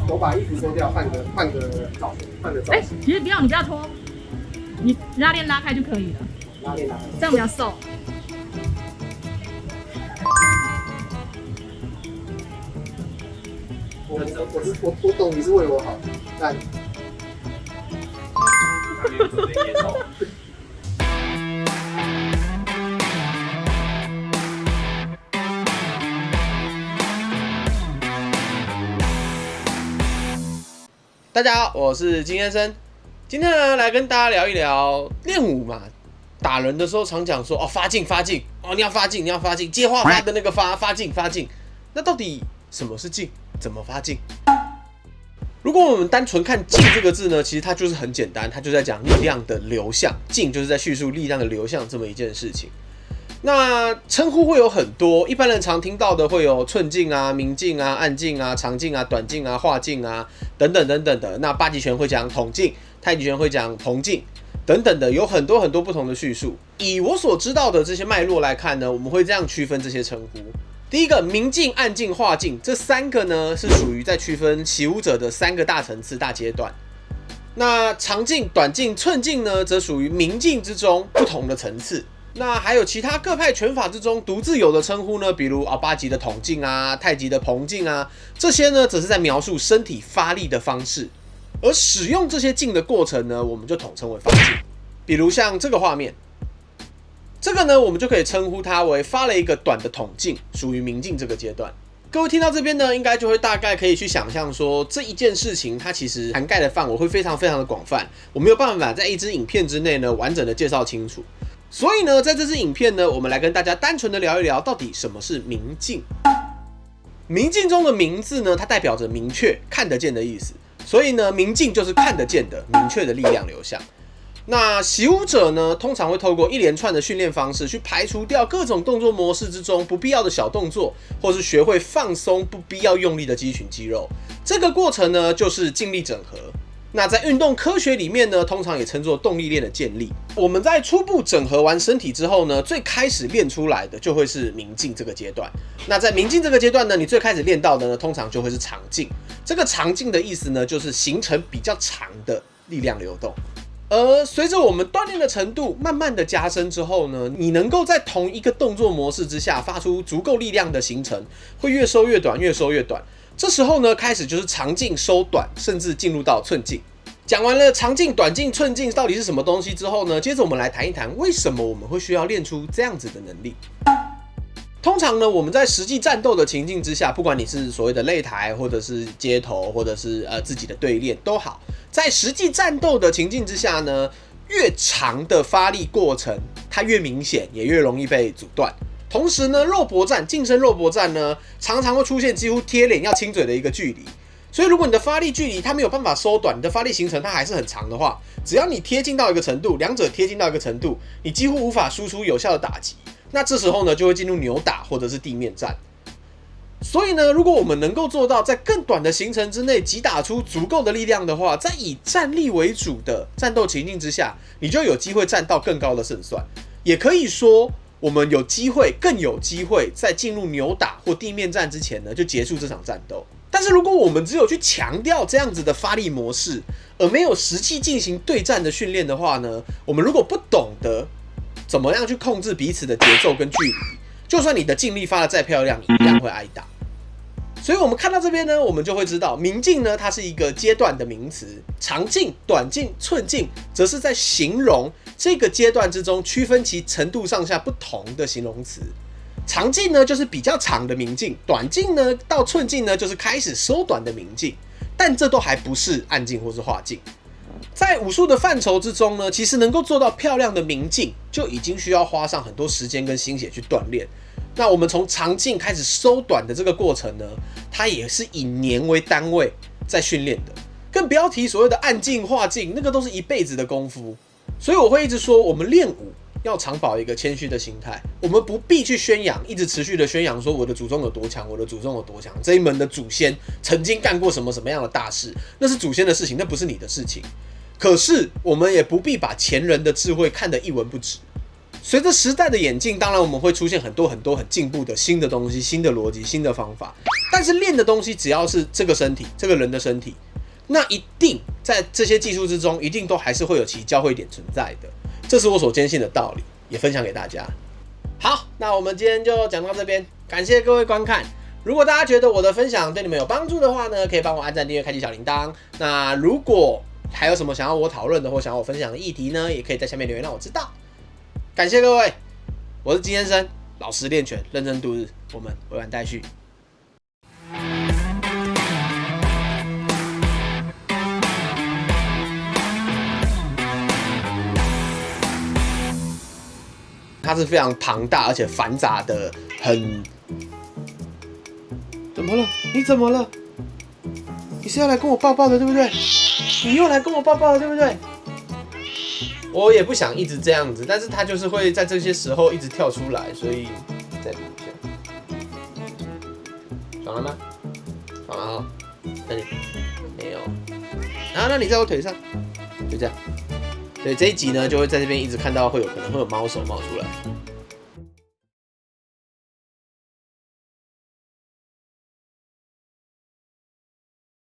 我把衣服脱掉，换个造型。其实不要，你不要脱，你拉链拉开就可以了。拉链拉开，这样比较瘦。我懂你是为我好，但。大家好，我是金先生。今天呢，来跟大家聊一聊练武嘛。打人的时候常讲说哦，发劲哦，你要发劲，接话发的那个发劲。那到底什么是劲？怎么发劲？如果我们单纯看劲这个字呢，其实它就是很简单，它就在讲力量的流向。劲就是在叙述力量的流向这么一件事情。那称呼会有很多，一般人常听到的会有寸劲啊、明劲啊、暗劲啊、长劲啊、短劲啊、化劲啊等等的。那八极拳会讲统劲，太极拳会讲椪劲等等的，有很多不同的叙述。以我所知道的这些脉络来看呢，我们会这样区分这些称呼。第一个，明劲、暗劲、化劲，这三个呢是属于在区分习武者的三个大层次、大阶段。那长劲、短劲、寸劲呢，则属于明劲之中不同的层次。那还有其他各派拳法之中独自有的称呼呢，比如八极的统劲啊、太极的椪劲啊，这些呢只是在描述身体发力的方式，而使用这些劲的过程呢，我们就统称为发劲。比如像这个画面，这个呢我们就可以称呼它为发了一个短的统劲，属于明劲这个阶段。各位听到这边呢，应该就会大概可以去想象说，这一件事情它其实涵盖的范围会非常的广泛，我没有办法在一支影片之内呢完整的介绍清楚。所以呢，在这支影片呢，我们来跟大家单纯的聊一聊，到底什么是明劲。明劲中的明字呢，它代表着明确、看得见的意思。所以呢，明劲就是看得见的、明确的力量流向。那习武者呢，通常会透过一连串的训练方式，去排除掉各种动作模式之中不必要的小动作，或是学会放松不必要用力的肌群肌肉。这个过程呢，就是劲力整合。那在运动科学里面呢，通常也称作动力链的建立。我们在初步整合完身体之后呢，最开始练出来的就会是明劲这个阶段。那在明劲这个阶段呢，你最开始练到的呢，通常就会是长劲。这个长劲的意思呢，就是形成比较长的力量流动。而随着我们锻炼的程度慢慢的加深之后呢，你能够在同一个动作模式之下发出足够力量的形成，会越收越短。这时候呢，开始就是长劲收短，甚至进入到寸劲。讲完了长劲、短劲、寸劲到底是什么东西之后呢，接着我们来谈一谈为什么我们会需要练出这样子的能力。通常呢，我们在实际战斗的情境之下，不管你是所谓的擂台，或者是街头，或者是自己的对练都好，在实际战斗的情境之下呢，越长的发力过程，它越明显，也越容易被阻断。同时呢，近身肉搏战呢，常常会出现几乎贴脸要亲嘴的一个距离。所以如果你的发力距离它没有办法缩短，你的发力行程它还是很长的话，只要你贴近到一个程度，两者贴近到一个程度，你几乎无法输出有效的打击。那这时候呢，就会进入扭打或者是地面战。所以呢，如果我们能够做到在更短的行程之内击打出足够的力量的话，在以战力为主的战斗情境之下，你就有机会占到更高的胜算。也可以说，我们更有机会在进入扭打或地面战之前呢，就结束这场战斗。但是如果我们只有去强调这样子的发力模式，而没有实际进行对战的训练的话呢，我们如果不懂得怎么样去控制彼此的节奏跟距离，就算你的劲力发得再漂亮，一样会挨打。所以我们看到这边呢，我们就会知道明劲呢，它是一个阶段的名词，长劲、短劲、寸劲，则是在形容这个阶段之中区分其程度上下不同的形容词。长劲呢，就是比较长的明劲；短劲呢，到寸劲呢，就是开始缩短的明劲。但这都还不是暗劲或是化劲。在武术的范畴之中呢，其实能够做到漂亮的明劲，就已经需要花上很多时间跟心血去锻炼。那我们从长劲开始收短的这个过程呢，它也是以年为单位在训练的，更不要提所谓的暗劲、化劲，那个都是一辈子的功夫。所以我会一直说，我们练武要常保一个谦虚的心态，我们不必去宣扬，一直持续的宣扬说我的祖宗有多强，我的祖宗有多强，这一门的祖先曾经干过什么样的大事，那是祖先的事情，那不是你的事情。可是我们也不必把前人的智慧看得一文不值。随着时代的演进，当然我们会出现很多很进步的新的东西、新的逻辑、新的方法。但是练的东西只要是这个身体、这个人的身体，那一定在这些技术之中，一定都还是会有其交汇点存在的。这是我所坚信的道理，也分享给大家。好，那我们今天就讲到这边，感谢各位观看。如果大家觉得我的分享对你们有帮助的话呢，可以帮我按赞、订阅、开启小铃铛。那如果还有什么想要我讨论的或想要我分享的议题呢，也可以在下面留言让我知道。感谢各位，我是金先生，老实练拳，认真度日，我们未完待续。它是非常庞大而且繁杂的，怎么了？你怎么了？你是要来跟我抱抱的，对不对？你又来跟我抱抱了，对不对？我也不想一直这样子，但是他就是会在这些时候一直跳出来，所以再补一下。爽了吗？爽了哈。那你没有？然后那你在我腿上，就这样。所以这一集呢，就会在这边一直看到可能会有猫手冒出来。